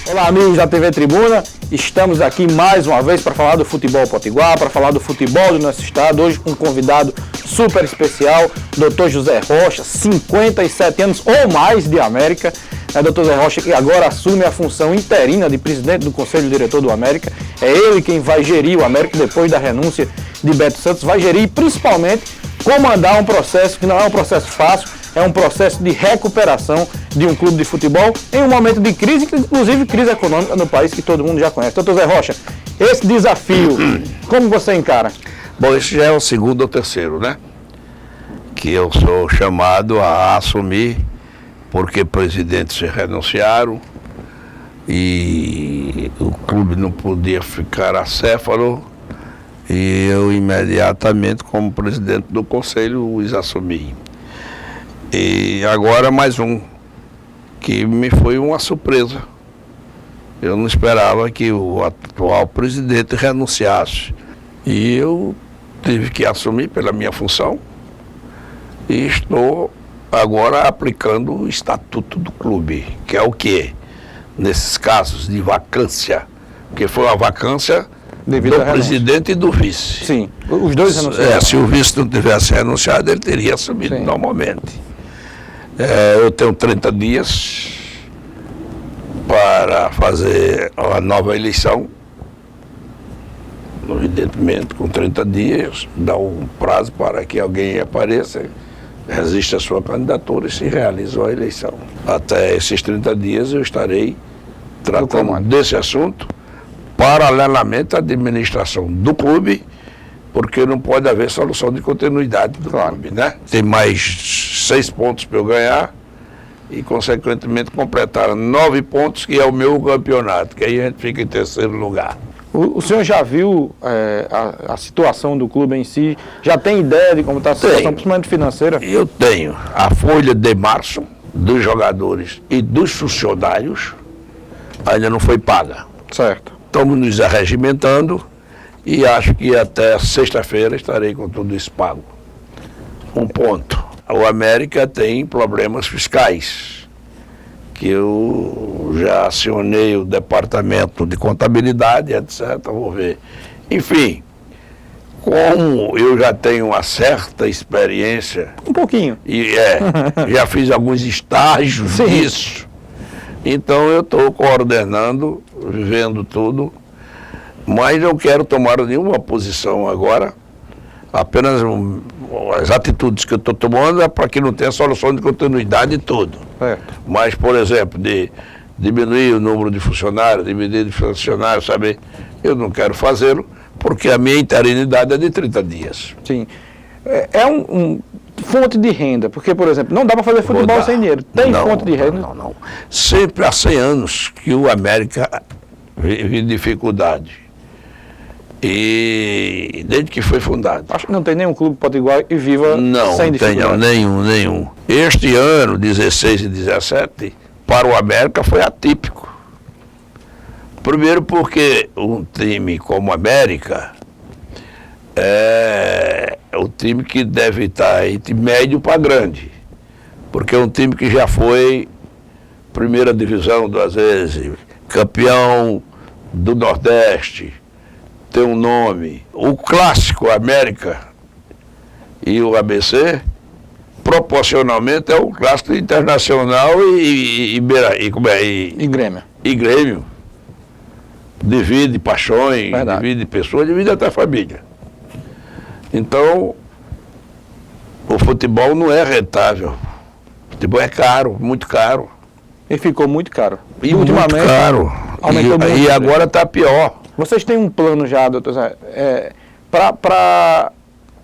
Olá, amigos da TV Tribuna, estamos aqui mais uma vez para falar do futebol potiguar, para falar do futebol do nosso estado. Hoje com um convidado super especial, Dr. José Rocha, 57 anos ou mais de América. Dr. José Rocha, que agora assume a função interina de presidente do Conselho Diretor do América. É ele quem vai gerir o América depois da renúncia de Beto Santos, vai gerir e principalmente comandar um processo que não é um processo fácil, é um processo de recuperação de um clube de futebol em um momento de crise, inclusive crise econômica no país que todo mundo já conhece. Doutor Zé Rocha, esse desafio, como você encara? Bom, esse já é o segundo ou terceiro, né? Que eu sou chamado a assumir, porque presidentes se renunciaram e o clube não podia ficar acéfalo e eu imediatamente, como presidente do conselho, os assumi. E agora mais um, que me foi uma surpresa. Eu não esperava que o atual presidente renunciasse. E eu tive que assumir pela minha função e estou agora aplicando o estatuto do clube, que é o quê? Nesses casos de vacância, porque foi uma vacância devido do presidente e do vice. Sim, os dois renunciaram. Se o vice não tivesse renunciado, ele teria assumido normalmente. Eu tenho 30 dias para fazer a nova eleição. Evidentemente, com 30 dias, dá um prazo para que alguém apareça, resista a sua candidatura e se realize a eleição. Até esses 30 dias eu estarei tratando desse assunto, paralelamente à administração do clube, porque não pode haver solução de continuidade do clube, né? Tem mais 6 pontos para eu ganhar e, consequentemente, completar 9 pontos, que é o meu campeonato, que aí a gente fica em terceiro lugar. O senhor já viu a situação do clube em si? Já tem ideia de como está a situação, principalmente financeira? Eu tenho a folha de março dos jogadores e dos funcionários, ainda não foi paga. Certo. Estamos nos arregimentando e acho que até sexta-feira estarei com tudo isso pago. Um ponto. O América tem problemas fiscais, que eu já acionei o departamento de contabilidade, etc. Vou ver. Enfim, como eu já tenho uma certa experiência. Um pouquinho. E já fiz alguns estágios disso. Então eu estou coordenando, vendo tudo. Mas não quero tomar nenhuma posição agora, apenas as atitudes que eu estou tomando é para que não tenha solução de continuidade e tudo. Mas, por exemplo, de diminuir o número de funcionários, sabe? Eu não quero fazê-lo, porque a minha interinidade é de 30 dias. Sim. É fonte de renda, porque, por exemplo, não dá para fazer futebol sem dinheiro. Tem fonte de renda? Não. Sempre há 100 anos que o América vive dificuldade. E desde que foi fundado. Acho que não tem nenhum clube potiguar e viva sem dificuldade. Não, nenhum. Este ano, 16 e 17, para o América foi atípico. Primeiro porque um time como o América é o time que deve estar entre médio para grande. Porque é um time que já foi primeira divisão 2 vezes, campeão do Nordeste, tem um nome. O clássico América e o ABC, proporcionalmente, é o clássico internacional e Grêmio. E Grêmio. Divide paixões, divide pessoas, divide até família. Então, o futebol não é rentável. O futebol é caro, muito caro. E ficou muito caro. E ultimamente, muito caro. Aumentou muito. E agora está pior. Vocês têm um plano já, doutor Zé, para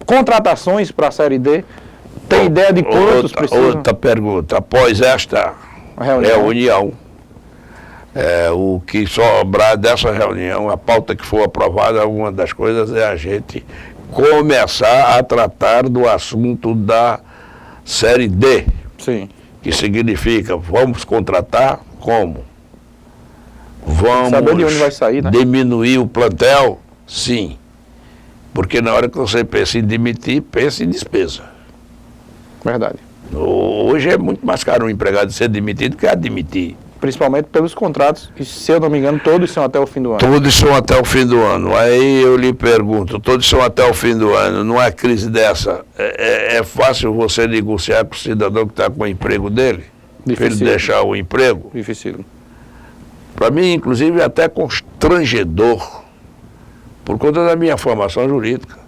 contratações para a Série D? Tem ideia de quantos precisam? Outra pergunta. Após esta reunião, o que sobrar dessa reunião, a pauta que for aprovada, uma das coisas é a gente começar a tratar do assunto da Série D. Sim. Que significa, vamos contratar como? Vamos saber de onde vai sair, né? Diminuir o plantel? Sim. Porque na hora que você pensa em demitir, pensa em despesa. Verdade. Hoje é muito mais caro um empregado ser demitido que admitir. Principalmente pelos contratos, que, se eu não me engano, todos são até o fim do ano. Todos são até o fim do ano. Aí eu lhe pergunto, todos são até o fim do ano, não é crise dessa? É fácil você negociar com o cidadão que está com o emprego dele? Para ele deixar o emprego? Difícil. Para mim, inclusive, é até constrangedor, por conta da minha formação jurídica.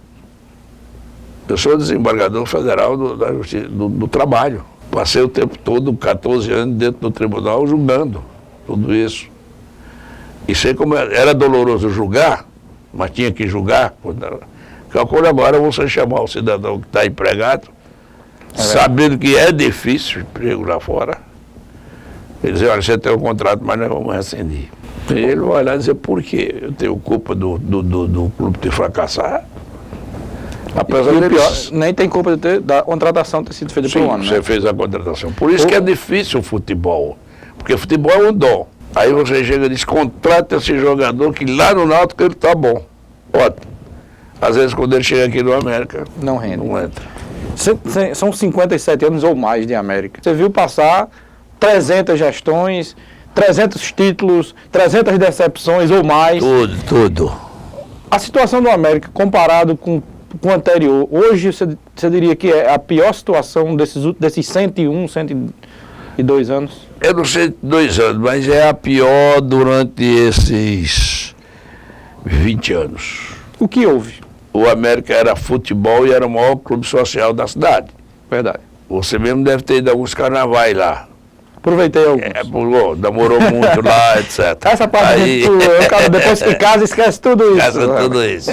Eu sou desembargador federal do trabalho. Passei o tempo todo, 14 anos, dentro do tribunal, julgando tudo isso. E sei como era doloroso julgar, mas tinha que julgar. Calcula agora você chamar o cidadão que está empregado, sabendo que é difícil emprego lá fora. Ele diz, olha, você tem um contrato, mas nós vamos rescindir. E ele vai lá dizer, por quê? Eu tenho culpa do clube ter fracassar? Apesar e pior, nem tem culpa da contratação ter sido feita pelo ano. Você fez a contratação. Por isso que é difícil o futebol. Porque futebol é um dom. Aí você chega e diz, contrata esse jogador que lá no Náutico ele tá bom. Ótimo. Às vezes quando ele chega aqui no América, não rende. Não entra. São 57 anos ou mais de América. Você viu passar 300 gestões, 300 títulos, 300 decepções ou mais. Tudo. A situação do América, comparado com o anterior, hoje você diria que é a pior situação desses 101, 102 anos? Eu não sei 2 anos, mas é a pior durante esses 20 anos. O que houve? O América era futebol e era o maior clube social da cidade. Verdade. Você mesmo deve ter ido a alguns carnavais lá. Aproveitei alguns. Demorou muito lá, etc. Essa parte aí, depois que casa, esquece tudo isso. Esquece tudo isso.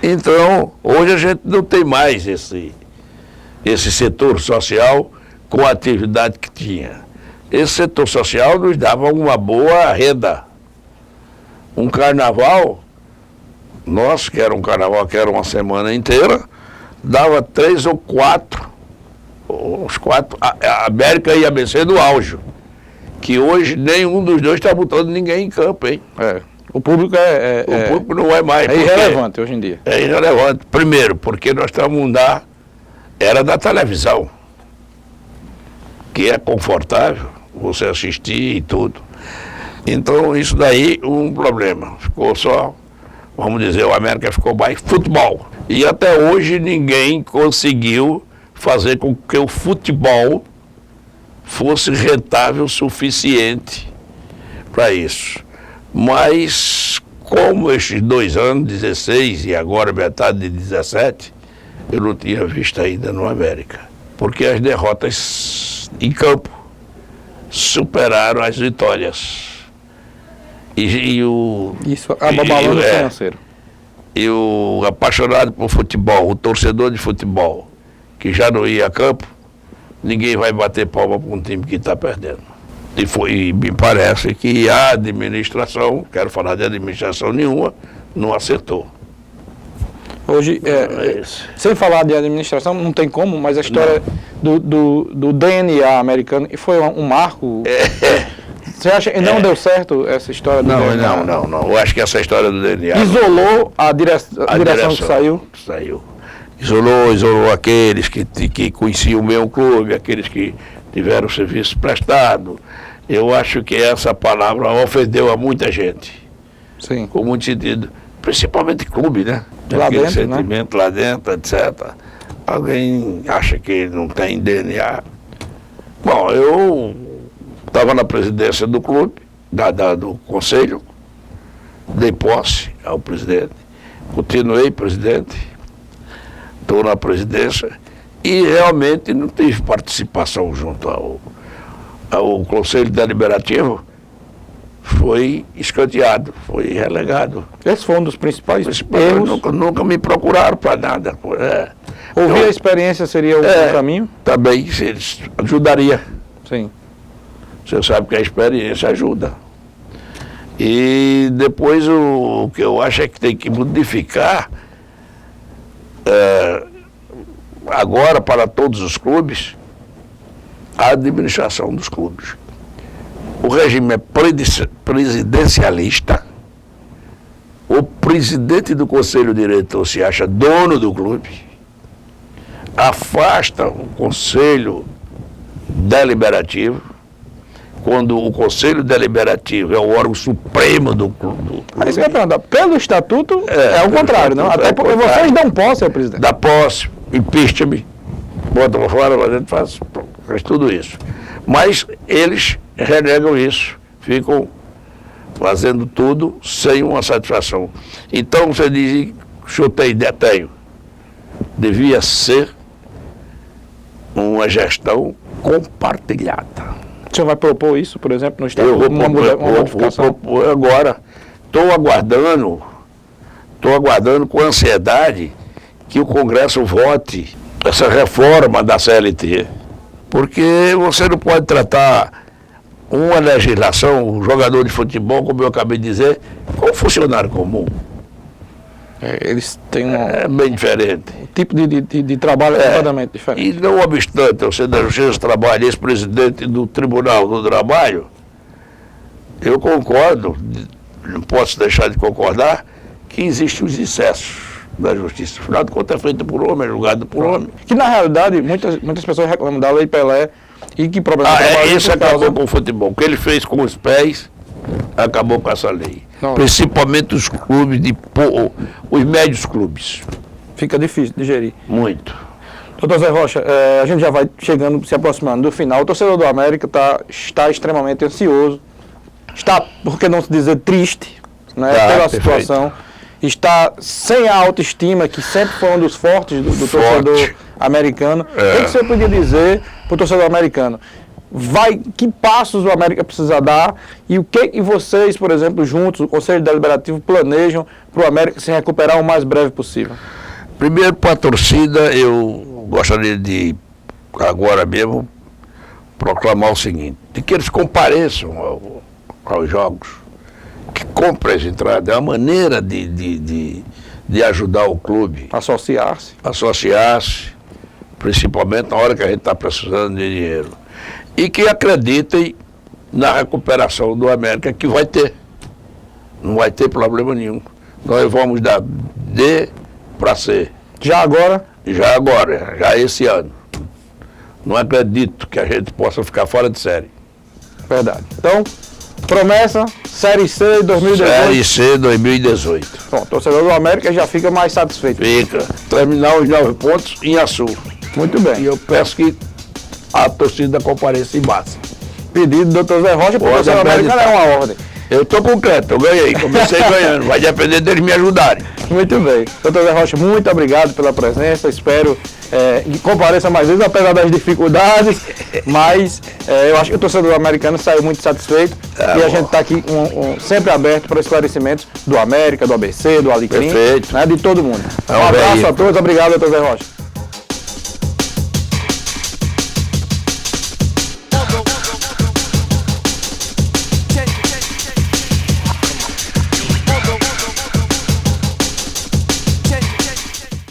Então, hoje a gente não tem mais esse setor social com a atividade que tinha. Esse setor social nos dava uma boa renda. Um carnaval, nosso, que era um carnaval que era uma semana inteira, dava 3 ou 4, os 4, a América e a ABC do auge. Que hoje nenhum dos dois está botando ninguém em campo, hein? O público o público não é mais. É irrelevante hoje em dia. É irrelevante. Primeiro, porque nós estamos na era da televisão, que é confortável você assistir e tudo. Então, isso daí, um problema. Ficou só, vamos dizer, o América ficou mais futebol. E até hoje ninguém conseguiu fazer com que o futebol fosse rentável o suficiente para isso. Mas, como estes 2 anos, 16 e agora metade de 17, eu não tinha visto ainda no América. Porque as derrotas em campo superaram as vitórias. Isso acaba abalando o financeiro. E o apaixonado por futebol, o torcedor de futebol, que já não ia a campo, ninguém vai bater palma para um time que está perdendo. E me parece que a administração, quero falar de administração nenhuma, não acertou. Hoje, sem falar de administração, não tem como, mas a história do DNA americano, e foi um marco. Você acha que não deu certo essa história do DNA? Não. Eu acho que essa história do DNA... Isolou a direção que saiu? Saiu. Isolou aqueles que conheciam o meu clube, aqueles que tiveram serviço prestado. Eu acho que essa palavra ofendeu a muita gente. Sim. Com muito sentido. Principalmente clube, né? Lá aquele dentro, sentimento, né? Lá dentro, etc. Alguém acha que não tem DNA. Bom, eu estava na presidência do clube, do conselho, dei posse ao presidente, continuei presidente, estou na presidência e realmente não tive participação junto ao Conselho Deliberativo. Foi escanteado, foi relegado. Esse foi um dos principais erros. Nunca me procuraram para nada. Ouvir a experiência seria o caminho? Também ajudaria. Sim. Você sabe que a experiência ajuda. E depois o que eu acho é que tem que modificar agora para todos os clubes a administração dos clubes. O regime é presidencialista. O presidente do conselho diretor se acha dono do clube. Afasta o conselho deliberativo. quando o Conselho Deliberativo é o órgão supremo do clube. Mas isso que eu ia perguntar, pelo estatuto é o contrário, não? Até porque vocês dão posse ao presidente. Dá posse, impeachment, bota para fora, a gente faz tudo isso. Mas eles renegam isso, ficam fazendo tudo sem uma satisfação. Então você diz, chutei, tenho. Devia ser uma gestão compartilhada. O senhor vai propor isso, por exemplo, no estado? Eu vou propor agora. Estou aguardando com ansiedade que o Congresso vote essa reforma da CLT. Porque você não pode tratar uma legislação, um jogador de futebol, como eu acabei de dizer, como funcionário comum. Eles têm É bem diferente. um tipo de trabalho completamente diferente. E não obstante eu ser da Justiça do Trabalho, ex-presidente do Tribunal do Trabalho, eu concordo, não posso deixar de concordar, que existem os excessos da Justiça. Afinal de contas é feito por homem, é julgado por homem. Que na realidade, muitas pessoas reclamam da Lei Pelé e que problema Isso acabou com o futebol. O que ele fez com os pés acabou com essa lei. Não. Principalmente os clubes, os médios clubes. Fica difícil de gerir. Muito. Doutor Zé Rocha, a gente já vai chegando, se aproximando do final. O torcedor do América está extremamente ansioso, está, por que não se dizer, triste, né, pela situação. Está sem a autoestima, que sempre foi um dos fortes do torcedor americano. O que você podia dizer para o torcedor americano? Que passos o América precisa dar e o que vocês, por exemplo, juntos, o Conselho Deliberativo, planejam para o América se recuperar o mais breve possível? Primeiro, para a torcida, eu gostaria de, agora mesmo, proclamar o seguinte, de que eles compareçam aos jogos, que comprem as entradas, é uma maneira de ajudar o clube. Associar-se, principalmente na hora que a gente está precisando de dinheiro. E que acreditem na recuperação do América, que vai ter. Não vai ter problema nenhum. Nós vamos dar D para C. Já agora, já esse ano. Não acredito que a gente possa ficar fora de série. Verdade. Então, promessa, Série C 2018. Série C 2018. Bom, o torcedor do América já fica mais satisfeito. Fica. Terminar os 9 pontos em Açu. Muito bem. E eu peço que a torcida compareça em massa. Pedido do Dr. Zé Rocha, porque o torcedor do América é uma ordem. Eu estou concreto, eu ganhei, comecei ganhando, vai depender deles me ajudarem. Muito bem. Dr. Zé Rocha, muito obrigado pela presença, espero que compareça mais vezes, apesar das dificuldades, mas eu acho que o torcedor americano saiu muito satisfeito e a gente está aqui sempre aberto para esclarecimentos do América, do ABC, do Alecrim, né, de todo mundo. Um abraço a todos, obrigado, Dr. Zé Rocha.